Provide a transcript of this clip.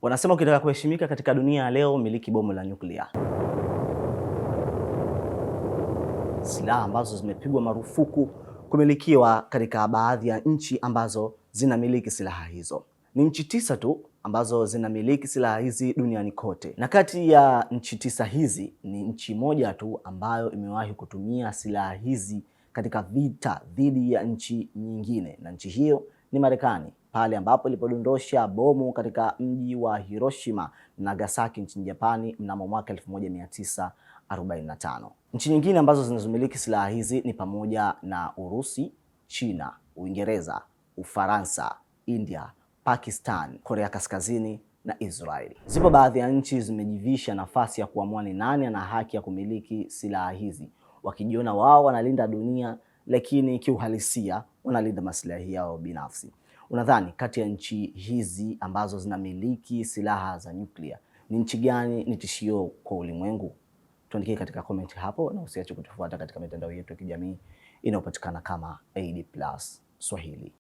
Wanasema ukitaka kuheshimika katika dunia ya leo, miliki bomu la nyuklia. Silaha ambazo zimepigwa marufuku kumilikiwa katika baadhi ya nchi ambazo zinamiliki silaha hizo. Ni nchi 9 tu ambazo zinamiliki silaha hizi duniani kote, na kati ya nchi 9 hizi ni nchi moja tu ambayo imewahi kutumia silaha hizi katika vita dhidi ya nchi nyingine, na nchi hiyo ni Marekani, pale ambapo ilipodondosha bomu katika mji wa Hiroshima na Nagasaki nchini Japani mnamo mwaka 1945. Nchi nyingine ambazo zinazomiliki silaha hizi ni pamoja na Urusi, China, Uingereza, Ufaransa, India, Pakistan, Korea Kaskazini na Israeli. Zipo baadhi ya nchi zimejivisha nafasi ya kuamua ni nani ana haki ya kumiliki silaha hizi, wakijiona wao wanalinda dunia, lakini kiuhalisia wanalinda maslahi yao binafsi. Unadhani kati ya nchi hizi ambazo zinamiliki silaha za nyuklia ni nchi gani ni tishio kwa ulimwengu? Tuandikie katika comment hapo, na usiache kutufuata katika mitandao yetu ya kijamii inayopatikana kama AD+ Swahili.